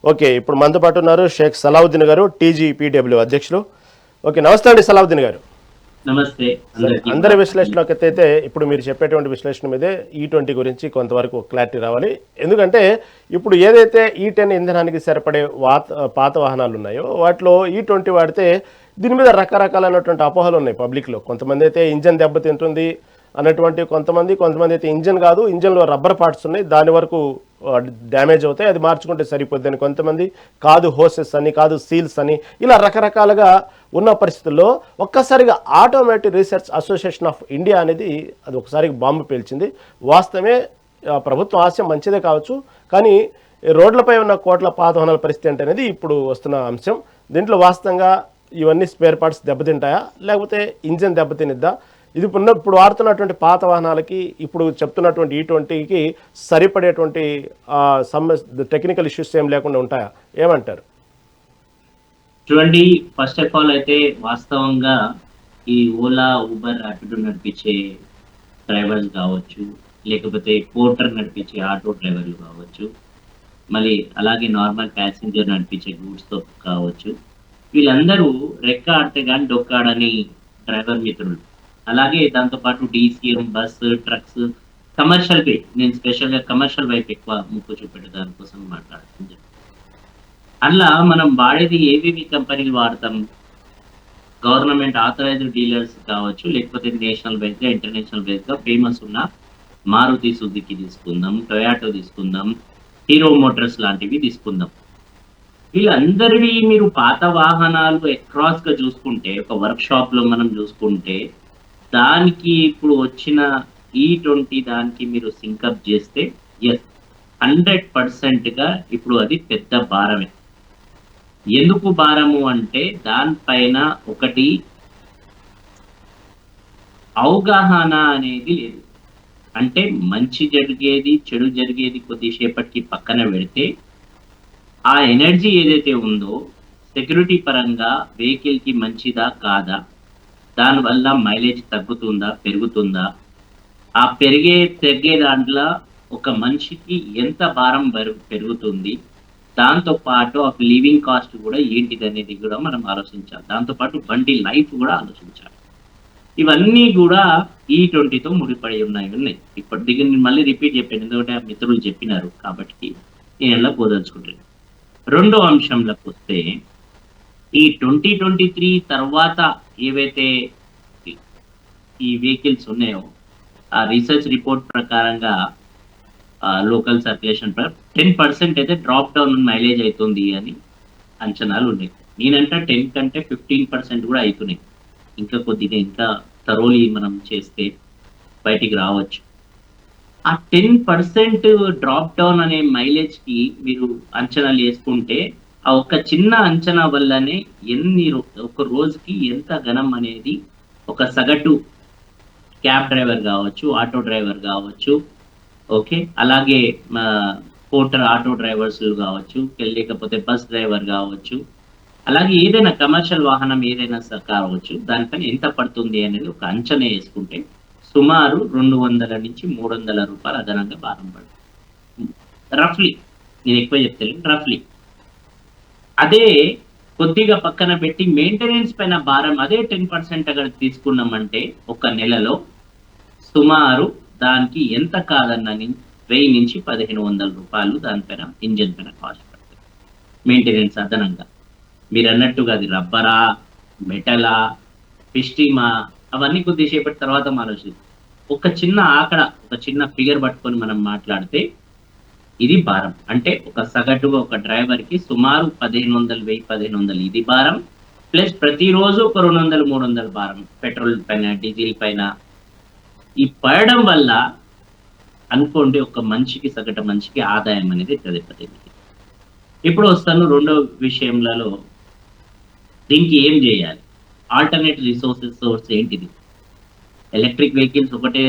Okay, ఇప్పుడు మనతో పాటు ఉన్నారు షేక్ సలావుద్దీన్ గారు, టీజీపీడబ్ల్యూ అధ్యక్షులు. ఓకే, నమస్తే అండి సలావుద్దీన్ గారు. నమస్తే సరే, అందరికీ అందరి కూడా. విశ్లేషణలోకి అయితే ఇప్పుడు మీరు చెప్పేటువంటి విశ్లేషణ మీదే E20 గురించి కొంతవరకు క్లారిటీ రావాలి. ఎందుకంటే ఇప్పుడు ఏదైతే E10 ఇంధనానికి సరిపడే పాత వాహనాలు ఉన్నాయో వాటిలో E20 వాడితే దీని మీద రకరకాలైనటువంటి అపోహలు ఉన్నాయి పబ్లిక్లో. కొంతమంది అయితే ఇంజన్ దెబ్బతింటుంది అన్నటువంటి, కొంతమంది అయితే ఇంజన్ కాదు, ఇంజన్లో రబ్బర్ పార్ట్స్ ఉన్నాయి, దాని వరకు డ్యామేజ్ అవుతాయి, అది మార్చుకుంటే సరిపోద్ది అని కొంతమంది, కాదు హోసెస్ అని, కాదు సీల్స్ అని, ఇలా రకరకాలుగా ఉన్న పరిస్థితుల్లో ఒక్కసారిగా automatic research association of India అనేది అది ఒకసారి బాంబు పేల్చింది. వాస్తవమే, ప్రభుత్వం ఆశయం మంచిదే కావచ్చు, కానీ రోడ్లపై ఉన్న కోట్ల పాత వాహనాల పరిస్థితి అంటే అనేది ఇప్పుడు వస్తున్న అంశం. దీంట్లో వాస్తవంగా ఇవన్నీ స్పేర్ పార్ట్స్ దెబ్బతింటాయా, లేకపోతే ఇంజన్ దెబ్బతినిద్దా? ఇది ఇప్పుడు వాడుతున్నటువంటి పాత వాహనాలకి ఇప్పుడు చెప్తున్నటువంటి E20కి సరిపడేటువంటి టెక్నికల్ ఇష్యూస్ ఏం లేకుండా ఉంటాయా, ఏమంటారు? చూడండి, ఫస్ట్ ఆఫ్ ఆల్ అయితే వాస్తవంగా ఈ ఓలా, ఊబర్, ర్యాపిడో నడిపించే డ్రైవర్స్ కావచ్చు, లేకపోతే పోర్టర్ నడిపించే ఆటో డ్రైవర్లు కావచ్చు, మళ్ళీ అలాగే నార్మల్ ప్యాసింజర్ నడిపించే గూడ్స్తో కావచ్చు, వీళ్ళందరూ రెక్క ఆడితే కానీ డొక్కాడని డ్రైవర్ మిత్రులు. అలాగే దాంతోపాటు డీసీఎం, బస్సు, ట్రక్స్, కమర్షియల్ వే, నేను స్పెషల్గా కమర్షియల్ వైపు ఎక్కువ ముక్కు చూపెట్టే దానికోసం మాట్లాడుతుంది. అట్లా మనం వాడేది ఏవేవి కంపెనీలు వాడతాం? గవర్నమెంట్ ఆథరైజ్డ్ డీలర్స్ కావచ్చు, లేకపోతే నేషనల్ వైజ్గా, ఇంటర్నేషనల్ వైజ్గా ఫేమస్ ఉన్న మారుతి సుజుకి తీసుకుందాం, టొయాటో తీసుకుందాం, హీరో మోటార్స్ లాంటివి తీసుకుందాం. వీళ్ళందరివి మీరు పాత వాహనాలు అక్రాస్గా చూసుకుంటే, ఒక వర్క్ షాప్లో మనం చూసుకుంటే, దానికి ఇప్పుడు వచ్చిన E20 దానికి మీరు సింకప్ చేస్తే ఎస్, 100%గా ఇప్పుడు అది పెద్ద భారమే. ఎందుకు భారము అంటే దానిపైన ఒకటి అవగాహన అనేది లేదు. అంటే మంచి జరిగేది, చెడు జరిగేది కొద్దిసేపటికి పక్కన పెడితే, ఆ ఎనర్జీ ఏదైతే ఉందో సెక్యూరిటీ పరంగా వెహికల్కి మంచిదా కాదా, దానివల్ల మైలేజ్ తగ్గుతుందా పెరుగుతుందా, ఆ తగ్గే దాంట్లో ఒక మనిషికి ఎంత భారం పెరుగుతుంది, దాంతో పాటు ఆ లివింగ్ కాస్ట్ కూడా ఏంటిది అనేది కూడా మనం ఆలోచించాలి. దాంతో పాటు బండి లైఫ్ కూడా ఆలోచించాలి. ఇవన్నీ కూడా E20తో ముడిపడి ఉన్నాయి. ఇప్పటి దగ్గర నేను మళ్ళీ రిపీట్ చెప్పాను, ఎందుకంటే ఆ మిత్రులు చెప్పినారు కాబట్టి నేను ఎలా పోదలుచుకుంటాను. రెండో అంశంలోకి వస్తే, ఈ 2023 తర్వాత ఏవైతే ఈ వెహికల్స్ ఉన్నాయో, ఆ రీసెర్చ్ రిపోర్ట్ ప్రకారంగా లోకల్ సర్క్యులేషన్ 10% అయితే డ్రాప్ డౌన్ మైలేజ్ అవుతుంది అని అంచనాలు ఉన్నాయి. నేనంటే 10 కంటే 15% కూడా అవుతున్నాయి. ఇంకా కొద్దిగా ఇంకా థరోలీ మనం చేస్తే బయటికి రావచ్చు. ఆ 10% డ్రాప్ డౌన్ అనే మైలేజ్కి మీరు అంచనాలు వేసుకుంటే, ఆ ఒక చిన్న అంచనా వల్లనే ఒక రోజుకి ఎంత ఘనం అనేది ఒక సగటు క్యాబ్ డ్రైవర్ కావచ్చు, ఆటో డ్రైవర్ కావచ్చు, ఓకే, అలాగే పోర్టర్ ఆటో డ్రైవర్స్ కావచ్చు, లేకపోతే బస్ డ్రైవర్ కావచ్చు, అలాగే ఏదైనా కమర్షియల్ వాహనం ఏదైనా కావచ్చు, దానిపైన ఎంత పడుతుంది అనేది ఒక అంచనా వేసుకుంటే సుమారు 200 నుంచి 300 రూపాయలు అదనంగా భారం పడుతుంది. రఫ్లీ, నేను ఎక్కువ చెప్తాను, రఫ్లీ. అదే కొద్దిగా పక్కన పెట్టి మెయింటెనెన్స్ పైన భారం అదే 10% అక్కడ తీసుకున్నామంటే ఒక నెలలో సుమారు దానికి ఎంత కాదన్నని 1000 నుంచి 1500 రూపాయలు దానిపైన ఇంజన్ పైన కాస్ట్ పడుతుంది మెయింటెనెన్స్ అదనంగా. మీరు అన్నట్టుగా అది రబ్బరా, మెటలా, పిస్టీమా, అవన్నీ కొద్దిసేపటి తర్వాత ఆలోచిస్తాం. ఒక చిన్న ఫిగర్ పట్టుకొని మనం మాట్లాడితే ఇది భారం. అంటే ఒక సగటుగా ఒక డ్రైవర్కి సుమారు 1500 ఇది భారం, ప్లస్ ప్రతిరోజు ఒక 200-300 భారం పెట్రోల్ పైన, డీజిల్ పైన ఈ పడడం వల్ల అనుకోండి ఒక సగటు మనిషికి ఆదాయం అనేది తగ్గుతుంది. ఇప్పుడు వస్తాను రెండో విషయంలో, దీనికి ఏం చేయాలి? ఆల్టర్నేట్ సోర్స్ ఏంటిది? ఎలక్ట్రిక్ వెహికల్స్ ఒకటే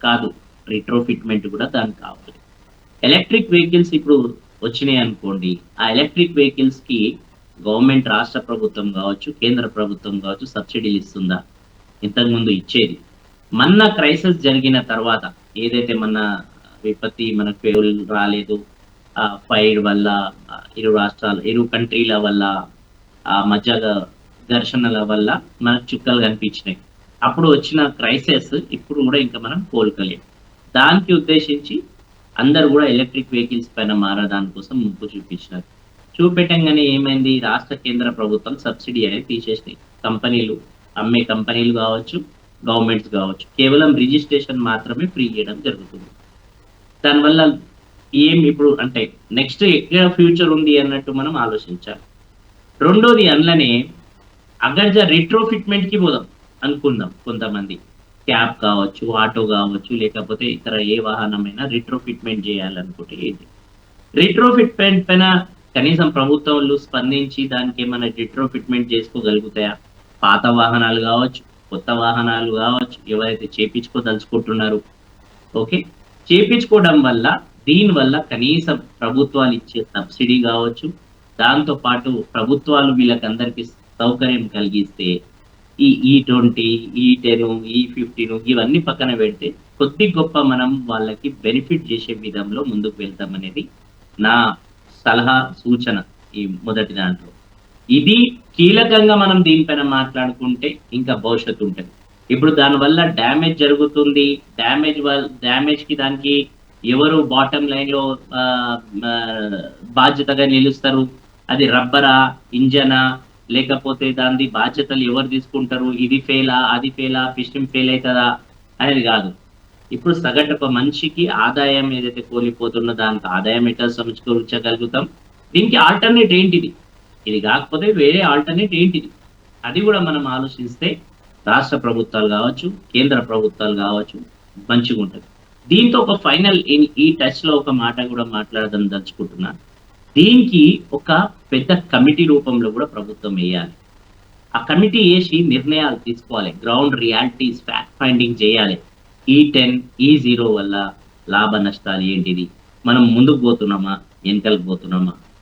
కాదు, రిట్రోఫిట్మెంట్ కూడా దానికి కావాలి. ఎలక్ట్రిక్ వెహికల్స్ ఇప్పుడు వచ్చినాయి అనుకోండి, ఆ ఎలక్ట్రిక్ వెహికల్స్కి గవర్నమెంట్, రాష్ట్ర ప్రభుత్వం కావచ్చు, కేంద్ర ప్రభుత్వం కావచ్చు, సబ్సిడీలు ఇస్తుందా? ఇంతకుముందు ఇచ్చేది. మొన్న క్రైసిస్ జరిగిన తర్వాత, ఏదైతే మన విపత్తి, మనకు పేరు రాలేదు, ఫైర్ వల్ల ఇరు కంట్రీల వల్ల మధ్య ఘర్షణల వల్ల మనకు చుక్కలు కనిపించినాయి. అప్పుడు వచ్చిన క్రైసిస్ ఇప్పుడు కూడా ఇంకా మనం కోలుకోలేము. దానికి ఉద్దేశించి అందరూ కూడా ఎలక్ట్రిక్ వెహికల్స్ పైన మారదాని కోసం ముప్పు చూపించినారు. చూపెట్టంగానే ఏమైంది, రాష్ట్ర కేంద్ర ప్రభుత్వం సబ్సిడీ అనేది తీసేసినాయి. కంపెనీలు అమ్మే కంపెనీలు కావచ్చు, గవర్నమెంట్స్ కావచ్చు, కేవలం రిజిస్ట్రేషన్ మాత్రమే ఫ్రీ చేయడం జరుగుతుంది. దానివల్ల ఏం ఇప్పుడు అంటే నెక్స్ట్ ఎక్కడ ఫ్యూచర్ ఉంది అన్నట్టు మనం ఆలోచించాలి. రెండోది అందులోనే అగర్జ రిట్రోఫిట్మెంట్ కి పోదాం అనుకుందాం. కొంతమంది క్యాబ్ కావచ్చు, ఆటో కావచ్చు, లేకపోతే ఇతర ఏ వాహనమైనా రిట్రోఫిట్మెంట్ చేయాలనుకుంటే ఏంటి రిట్రోఫిట్మెంట్ పైన కనీసం ప్రభుత్వాలు స్పందించి దానికి ఏమైనా రిట్రోఫిట్మెంట్ చేసుకోగలుగుతాయా? పాత వాహనాలు కావచ్చు, కొత్త వాహనాలు కావచ్చు, ఎవరైతే చేపించుకోదలుచుకుంటున్నారు ఓకే, చేపించుకోవడం వల్ల దీనివల్ల కనీసం ప్రభుత్వాలు ఇచ్చే సబ్సిడీ కావచ్చు, దాంతో పాటు ప్రభుత్వాలు వీళ్ళకందరికీ సౌకర్యం కలిగిస్తే ఈ E20, E10, E15 ఇవన్నీ పక్కన పెడితే కొద్ది గొప్ప మనం వాళ్ళకి బెనిఫిట్ చేసే విధంలో ముందుకు వెళ్తామనేది నా సలహా సూచన. ఈ మొదటి దాంట్లో ఇది కీలకంగా మనం దీనిపైన మాట్లాడుకుంటే ఇంకా భవిష్యత్తు ఉంటుంది. ఇప్పుడు దానివల్ల డ్యామేజ్ జరుగుతుంది. డ్యామేజ్ కి దానికి ఎవరు బాటమ్ లైన్ లో బాధ్యతగా నిలుస్తారు? అది రబ్బరా, ఇంజనా, లేకపోతే దాని బాధ్యతలు ఎవరు తీసుకుంటారు? ఇది ఫెయిలా, అది ఫెయిలా, సిస్టమ్ ఫెయిల్ అవుతుందా అనేది కాదు. ఇప్పుడు సగటు ఒక మనిషికి ఆదాయం ఏదైతే కోల్పోతుందో దానికి ఆదాయం ఎట్లా సమకూర్చగలుగుతాం? దీనికి ఆల్టర్నేట్ ఏంటిది? ఇది కాకపోతే వేరే ఆల్టర్నేట్ ఏంటిది? అది కూడా మనం ఆలోచిస్తే రాష్ట్ర ప్రభుత్వాలు కావచ్చు, కేంద్ర ప్రభుత్వాలు కావచ్చు మంచిగా ఉంటుంది. దీంతో ఒక ఫైనల్ ఈ టచ్ లో ఒక మాట కూడా మాట్లాడదాం దలుచుకుంటున్నా. దీనికి ఒక పెద్ద కమిటీ రూపంలో కూడా ప్రభుత్వం వేయాలి. ఆ కమిటీ వేసి నిర్ణయాలు తీసుకోవాలి. గ్రౌండ్ రియాలిటీస్ ఫ్యాక్ట్ ఫైండింగ్ చేయాలి. E10, E0 వల్ల లాభ నష్టాలు ఏంటిది, మనం ముందుకు పోతున్నామా, వెనకలకు పోతున్నామా,